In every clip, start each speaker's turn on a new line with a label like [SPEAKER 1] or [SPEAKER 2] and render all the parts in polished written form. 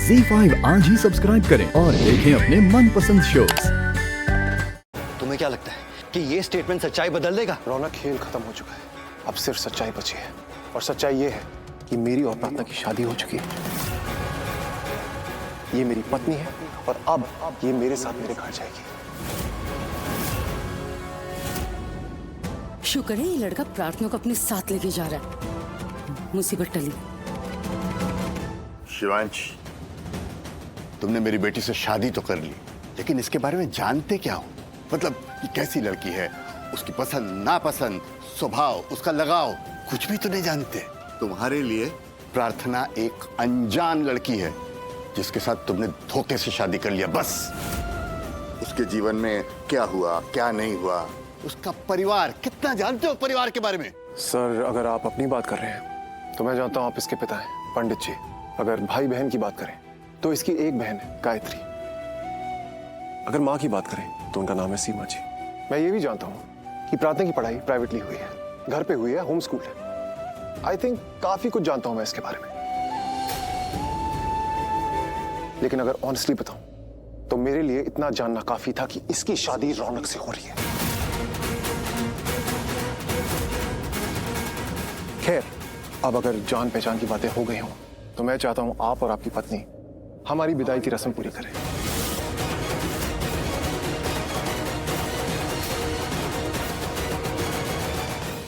[SPEAKER 1] ZEE5 आज ही subscribe करें और देखें अपने मनपसंद शोज।
[SPEAKER 2] तुम्हें क्या लगता है कि ये स्टेटमेंट सच्चाई बदल देगा?
[SPEAKER 3] रौनक, खेल खत्म हो चुका है, अब सिर्फ सच्चाई बची है। और सच्चाई ये है कि मेरी और प्रार्थना की शादी हो चुकी है। ये मेरी पत्नी है और अब ये मेरे साथ मेरे घर जाएगी।
[SPEAKER 4] शुक्र है ये लड़का प्रार्थना को अपने साथ लेके जा रहा है। मुसीबत टली।
[SPEAKER 5] शिवांश, तुमने मेरी बेटी से शादी तो कर ली, लेकिन इसके बारे में जानते क्या हो? मतलब ये कैसी लड़की है, उसकी पसंद नापसंद, स्वभाव, उसका लगाव, कुछ भी तो नहीं जानते। तुम्हारे लिए प्रार्थना एक अनजान लड़की है जिसके साथ तुमने धोखे से शादी कर लिया। बस उसके जीवन में क्या हुआ क्या नहीं हुआ, उसका परिवार कितना जानते हो परिवार के बारे में?
[SPEAKER 3] सर, अगर आप अपनी बात कर रहे हैं तो मैं जानता हूं आप इसके पिता हैं, पंडित जी। अगर भाई बहन की बात करें तो इसकी एक बहन है, गायत्री। अगर माँ की बात करें तो उनका नाम है सीमा जी। मैं ये भी जानता हूँ कि प्रार्थना की पढ़ाई प्राइवेटली हुई है, घर पे हुई है, होम स्कूल है। आई थिंक काफी कुछ जानता हूं मैं इसके बारे में। लेकिन अगर ऑनेस्टली बताऊं तो मेरे लिए इतना जानना काफी था कि इसकी शादी रौनक से हो रही है। खैर, अब अगर जान पहचान की बातें हो गई हों तो मैं चाहता हूं आप और आपकी पत्नी हमारी विदाई की रस्म पूरी करें।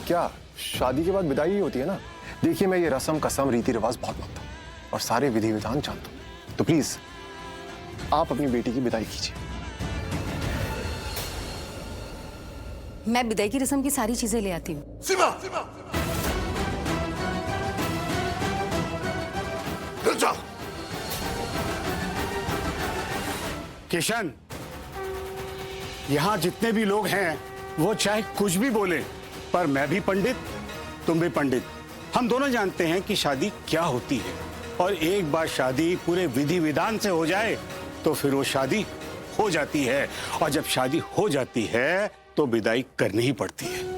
[SPEAKER 3] क्या शादी के बाद विदाई ही होती है ना? देखिए, मैं ये रस्म कसम रीति रिवाज बहुत मानता हूं और सारे विधि विधान जानता हूं, तो प्लीज आप अपनी बेटी की विदाई कीजिए।
[SPEAKER 4] मैं विदाई की रस्म की सारी चीजें ले आती हूँ।
[SPEAKER 5] सीमा, रुक जाओ। किशन, यहां जितने भी लोग हैं वो चाहे कुछ भी बोले, पर मैं भी पंडित, तुम भी पंडित, हम दोनों जानते हैं कि शादी क्या होती है। और एक बार शादी पूरे विधि विधान से हो जाए तो फिर वो शादी हो जाती है, और जब शादी हो जाती है तो विदाई करनी ही पड़ती है।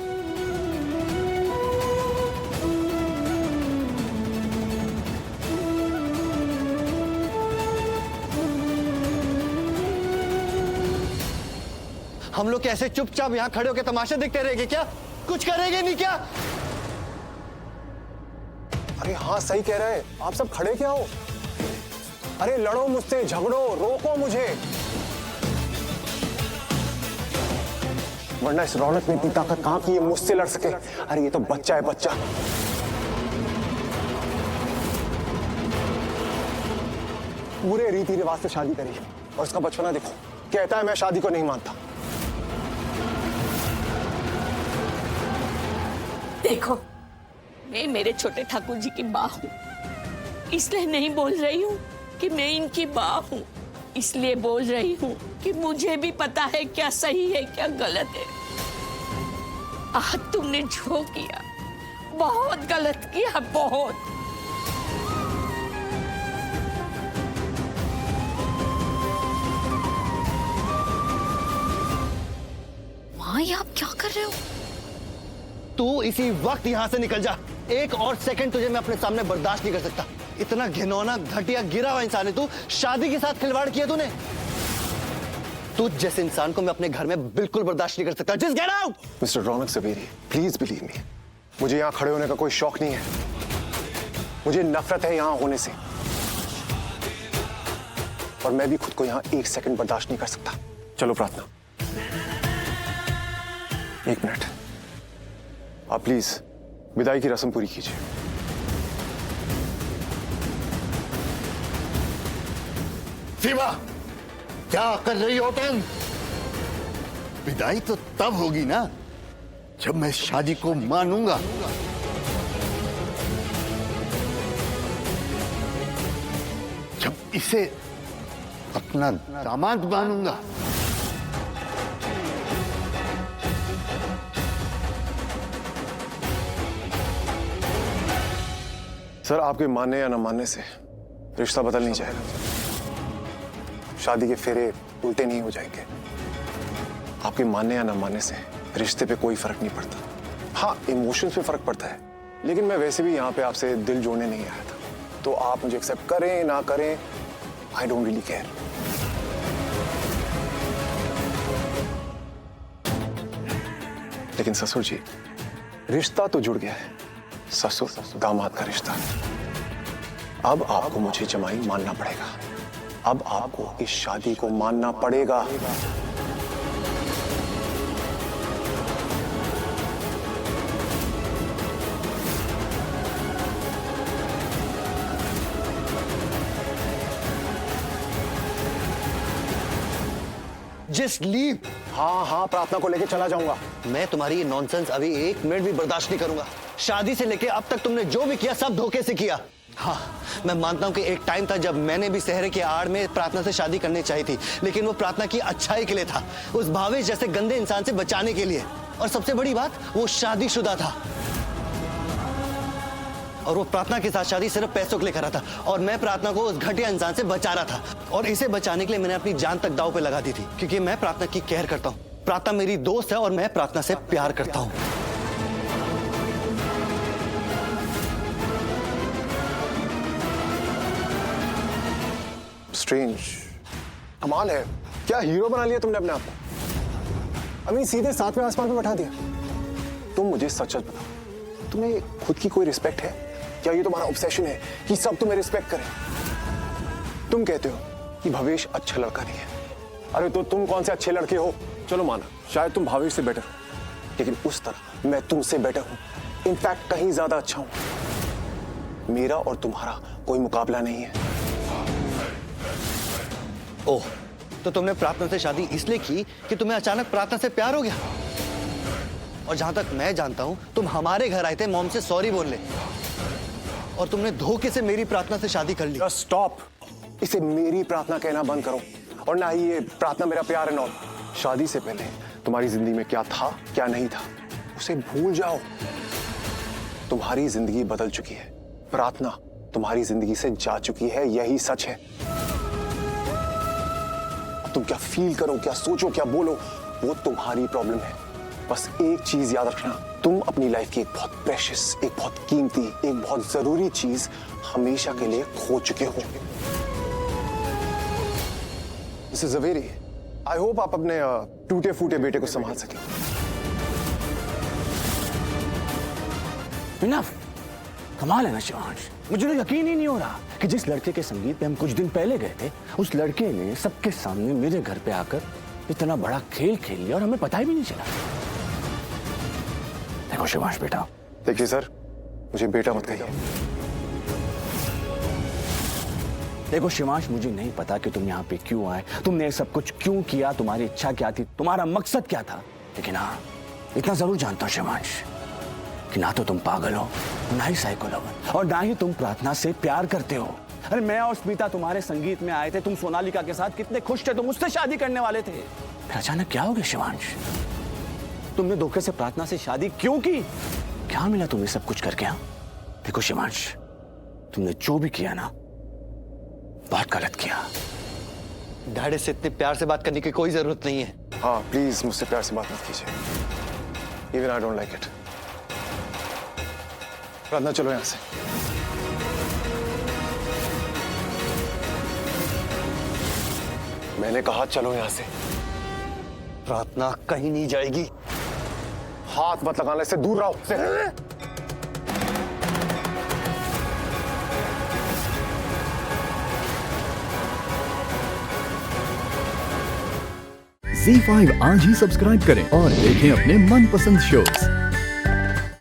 [SPEAKER 2] हम लोग कैसे चुपचाप यहाँ खड़े होकर तमाशा देखते रहेंगे क्या? कुछ करेंगे नहीं क्या?
[SPEAKER 3] अरे हाँ, सही कह रहे हैं आप, सब खड़े क्या हो? अरे लड़ो मुझसे, झगड़ो, रोको मुझे, वरना इस रौनक में इतनी ताकत कहां की ये मुझसे लड़ सके। अरे ये तो बच्चा है, बच्चा। पूरे रीति रिवाज से शादी करी और उसका बचपना देखो, कहता है मैं शादी को नहीं मानता।
[SPEAKER 6] देखो, मैं मेरे छोटे ठाकुर जी की माँ हूँ, इसलिए नहीं बोल रही हूँ कि मैं इनकी माँ हूँ, इसलिए बोल रही हूँ कि मुझे भी पता है क्या सही है क्या गलत है। आज तुमने जो किया बहुत गलत किया, बहुत।
[SPEAKER 4] माँ, ये आप क्या कर रहे हो?
[SPEAKER 2] तू इसी वक्त यहाँ से निकल जा। एक और सेकंड तुझे मैं अपने सामने बर्दाश्त नहीं कर सकता। इतना घिनौना, घटिया, गिरा हुआ इंसान है तू। शादी के साथ खिलवाड़ किया तूने। तू जैसे इंसान को मैं अपने घर में बिल्कुल बर्दाश्त नहीं कर सकता। Just get out.
[SPEAKER 3] Mister Raunak Saveri, please believe me, मुझे यहाँ खड़े होने का कोई शौक नहीं है। मुझे नफरत है यहाँ होने से, और मैं भी खुद को यहाँ एक सेकंड बर्दाश्त नहीं कर सकता। चलो प्रार्थना, एक मिनट, आप प्लीज विदाई की रस्म पूरी कीजिए।
[SPEAKER 5] सीमा, क्या कर रही हो तुम? विदाई तो तब होगी ना जब मैं शादी को मानूंगा। जब इसे अपना दामाद मानूंगा।
[SPEAKER 3] सर, आपके मानने या न मानने से रिश्ता बदल नहीं जाएगा। शादी के फेरे उल्टे नहीं हो जाएंगे। आपके मानने या न मानने से रिश्ते पे कोई फर्क नहीं पड़ता। हाँ, इमोशंस पे फर्क पड़ता है, लेकिन मैं वैसे भी यहाँ पे आपसे दिल जोड़ने नहीं आया था। तो आप मुझे एक्सेप्ट करें ना करें आई डोंट रियली केयर। लेकिन ससुर जी, रिश्ता तो जुड़ गया है, ससुर दामाद का रिश्ता। अब आपको मुझे जमाई मानना पड़ेगा। अब आपको इस शादी को मानना पड़ेगा।
[SPEAKER 2] Just leave.
[SPEAKER 3] हाँ हाँ, प्रार्थना को लेके चला जाऊंगा।
[SPEAKER 2] मैं तुम्हारी ये नॉनसेंस अभी 1 मिनट भी बर्दाश्त नहीं करूंगा। शादी से लेके अब तक तुमने जो भी किया सब धोखे से किया। हाँ, मैं मानता हूं कि एक टाइम था जब मैंने भी सहरे की आड़ में प्रार्थना से शादी करनी चाहिए थी, लेकिन वो प्रार्थना की अच्छाई के लिए था, उस भावेश जैसे गंदे इंसान से बचाने के लिए। और सबसे बड़ी बात, वो शादीशुदा था और वो प्रार्थना के साथ शादी सिर्फ पैसों के लिए करा था, और मैं प्रार्थना को उस घटिया इंसान से बचा रहा था। और इसे बचाने के लिए मैंने अपनी जान तक दांव पे लगा दी थी, क्योंकि मैं प्रार्थना की केयर करता हूँ। प्रार्थना मेरी दोस्त है और मैं प्रार्थना से प्यार करता हूँ।
[SPEAKER 3] स्ट्रेंज, कमाल है, क्या हीरो बना लिया तुमने अपने आप को। अभी सीधे 7वें आसमान पे बैठा दिया। तुम मुझे सच सच बताओ, तुम्हें खुद की कोई रिस्पेक्ट है? क्या ये तुम्हारा ऑब्सेशन है कि सब तुम्हें रिस्पेक्ट करें? तुम कहते हो कि भवेश अच्छा लड़का नहीं है। अरे तो तुम कौन से अच्छे लड़के हो? चलो माना, शायद तुम भवेश से बेटर हो, लेकिन उस तरह मैं तुमसे बेटर हूं। इनफैक्ट कहीं ज्यादा अच्छा हूं। मेरा और तुम्हारा कोई मुकाबला नहीं है।
[SPEAKER 2] ओह, तो तुमने प्रार्थना से शादी इसलिए की कि तुम्हें अचानक प्रार्थना से प्यार हो गया? और जहां तक मैं जानता हूं, तुम हमारे घर आए थे मॉम से सॉरी बोलने, और तुमने धोखे से मेरी प्रार्थना से शादी कर ली।
[SPEAKER 3] स्टॉप, इसे मेरी प्रार्थना कहना बंद करो, और ना ही ये प्रार्थना मेरा प्यार है। नॉट, शादी से पहले तुम्हारी जिंदगी में क्या था क्या नहीं था उसे भूल जाओ। तुम्हारी जिंदगी बदल चुकी है, प्रार्थना तुम्हारी जिंदगी से जा चुकी है, यही सच है। तुम क्या फील करो, क्या सोचो, क्या बोलो, वो तुम्हारी प्रॉब्लम है। बस एक चीज याद रखना, तुम अपनी लाइफ की एक बहुत प्रेशियस, एक बहुत कीमती, एक बहुत जरूरी चीज हमेशा के लिए खो चुके हो। मिसेस जवेरी, आई होप आप अपने टूटे फूटे बेटे को संभाल सकें।
[SPEAKER 7] इनफ, कमाल है ना शिवांश, मुझे तो यकीन ही नहीं हो रहा कि जिस लड़के के संगीत पे हम कुछ दिन पहले गए थे, उस लड़के ने सबके सामने मेरे घर पे आकर इतना बड़ा खेल खेल लिया और हमें पता ही भी नहीं चला। देखो शिवांश बेटा,
[SPEAKER 3] देखिए सर, मुझे बेटा मत कहिए।
[SPEAKER 7] देखो शिवांश, मुझे नहीं पता कि तुम यहाँ पे क्यों आए, तुमने ये सब कुछ क्यों किया, तुम्हारी इच्छा क्या थी, तुम्हारा मकसद क्या था, लेकिन हाँ, इतना जरूर जानता हूँ शिवांश कि ना तो तुम पागल हो, ना ही साइको लवर, और ना ही तुम प्रार्थना से प्यार करते हो। अरे मैं और स्मिता तुम्हारे संगीत में आए थे, तुम सोनालिका के साथ कितने खुश थे, तुम उससे शादी करने वाले थे, फिर अचानक क्या हो गया शिवांश? तुमने धोखे से प्रार्थना से शादी क्यों की? क्या मिला तुम्हें सब कुछ करके? हाँ देखो शिवांश, तुमने जो भी किया ना, बहुत गलत किया।
[SPEAKER 2] डैडी से इतने प्यार से बात करने की कोई जरूरत नहीं है।
[SPEAKER 3] हाँ प्लीज, मुझसे प्यार से बात मत कीजिए। Even I don't like it. प्रार्थना, चलो यहां से। मैंने कहा चलो यहां से।
[SPEAKER 2] प्रार्थना कहीं नहीं जाएगी।
[SPEAKER 3] हाथ मत लगाना, इससे दूर रहो।
[SPEAKER 1] ZEE5 आज ही सब्सक्राइब करें और देखें अपने मनपसंद शोज।